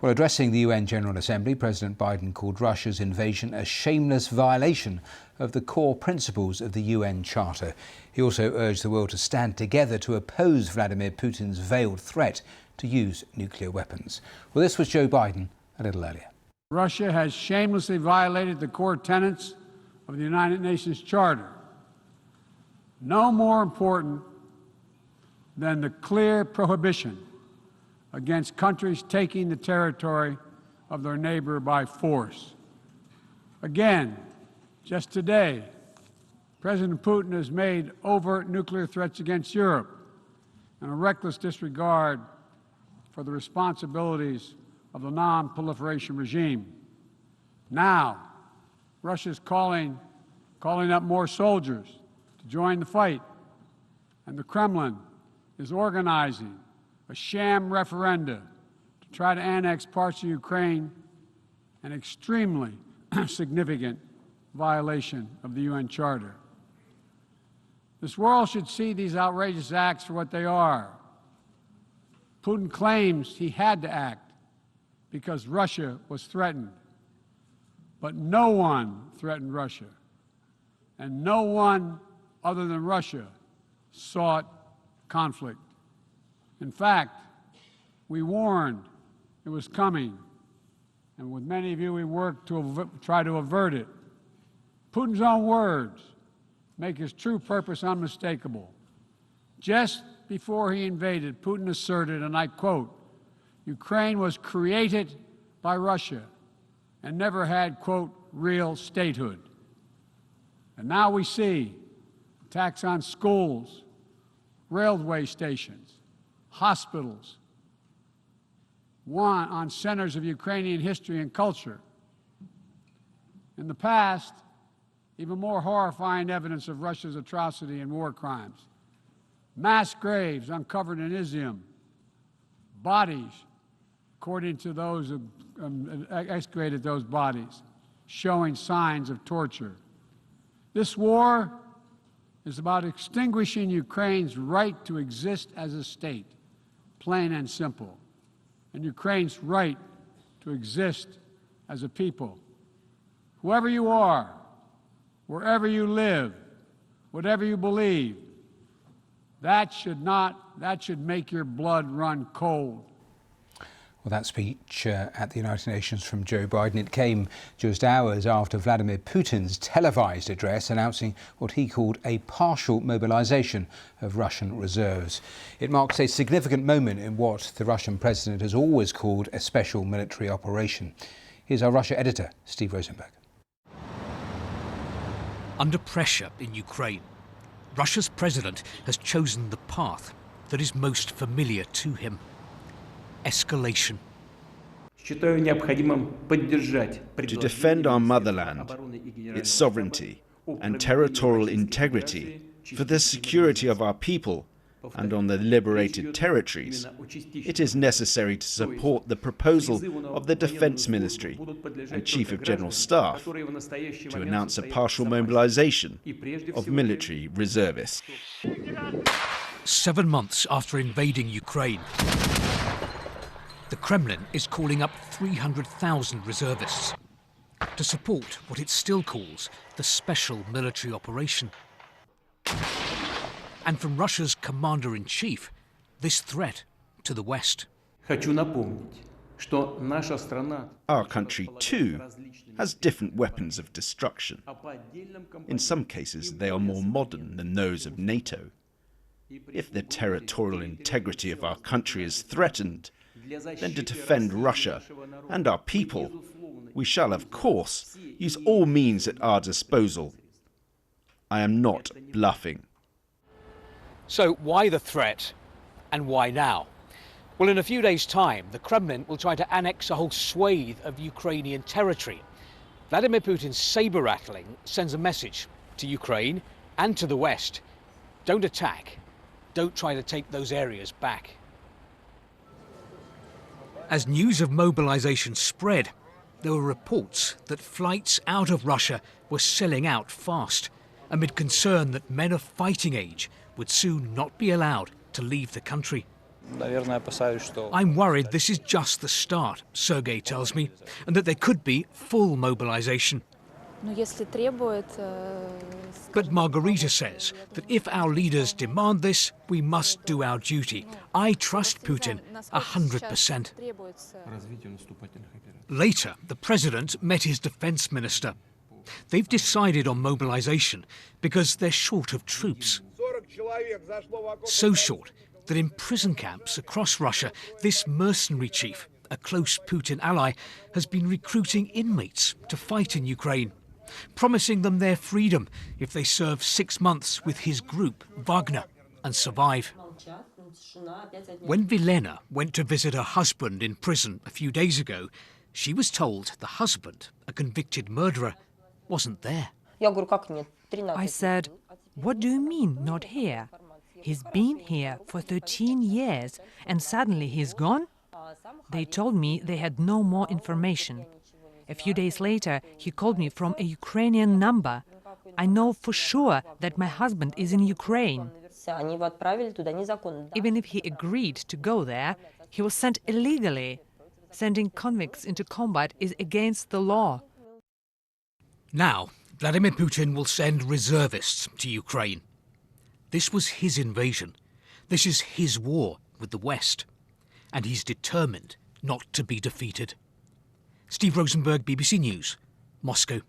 Well, addressing the UN General Assembly, President Biden called Russia's invasion a shameless violation of the core principles of the UN Charter. He also urged the world to stand together to oppose Vladimir Putin's veiled threat to use nuclear weapons. Well, this was Joe Biden a little earlier. Russia has shamelessly violated the core tenets of the United Nations Charter. No more important than the clear prohibition against countries taking the territory of their neighbor by force. Again, just today, President Putin has made overt nuclear threats against Europe and a reckless disregard for the responsibilities of the non-proliferation regime. Now, Russia's calling up more soldiers to join the fight, and the Kremlin is organizing a sham referenda to try to annex parts of Ukraine, an extremely significant violation of the UN Charter. This world should see these outrageous acts for what they are. Putin claims he had to act because Russia was threatened. But no one threatened Russia, and no one other than Russia sought conflict. In fact, we warned it was coming, and with many of you we worked to try to avert it. Putin's own words make his true purpose unmistakable. Just before he invaded, Putin asserted, and I quote, "Ukraine was created by Russia and never had, quote, real statehood." And now we see attacks on schools, railway stations, hospitals, on centers of Ukrainian history and culture. In the past, even more horrifying evidence of Russia's atrocity and war crimes. Mass graves uncovered in Izium, bodies, according to those who excavated those bodies, showing signs of torture. This war is about extinguishing Ukraine's right to exist as a state, plain and simple, and Ukraine's right to exist as a people. Whoever you are, wherever you live, whatever you believe, that should make your blood run cold. Well, that speech at the United Nations from Joe Biden, it came just hours after Vladimir Putin's televised address announcing what he called a partial mobilisation of Russian reserves. It marks a significant moment in what the Russian president has always called a special military operation. Here's our Russia editor, Steve Rosenberg. Under pressure in Ukraine, Russia's president has chosen the path that is most familiar to him. Escalation. To defend our motherland, its sovereignty and territorial integrity, for the security of our people and on the liberated territories, it is necessary to support the proposal of the Defense Ministry and Chief of General Staff to announce a partial mobilization of military reservists. 7 months after invading Ukraine, the Kremlin is calling up 300,000 reservists to support what it still calls the special military operation. And from Russia's commander-in-chief, this threat to the West. Our country, too, has different weapons of destruction. In some cases, they are more modern than those of NATO. If the territorial integrity of our country is threatened, then to defend Russia and our people, we shall, of course, use all means at our disposal. I am not bluffing. So why the threat, and why now? Well, in a few days' time, the Kremlin will try to annex a whole swathe of Ukrainian territory. Vladimir Putin's saber-rattling sends a message to Ukraine and to the West. Don't attack. Don't try to take those areas back. As news of mobilisation spread, there were reports that flights out of Russia were selling out fast, amid concern that men of fighting age would soon not be allowed to leave the country. I'm worried this is just the start, Sergei tells me, and that there could be full mobilisation. But Margarita says that if our leaders demand this, we must do our duty. I trust Putin 100%. Later, the president met his defence minister. They've decided on mobilisation because they're short of troops. So short that in prison camps across Russia, this mercenary chief, a close Putin ally, has been recruiting inmates to fight in Ukraine, promising them their freedom if they serve 6 months with his group, Wagner, and survive. When Vilena went to visit her husband in prison a few days ago, she was told the husband, a convicted murderer, wasn't there. I said, "What do you mean, not here? He's been here for 13 years and suddenly he's gone?" They told me they had no more information. A few days later, he called me from a Ukrainian number. I know for sure that my husband is in Ukraine. Even if he agreed to go there, he was sent illegally. Sending convicts into combat is against the law. Now, Vladimir Putin will send reservists to Ukraine. This was his invasion. This is his war with the West. And he's determined not to be defeated. Steve Rosenberg, BBC News, Moscow.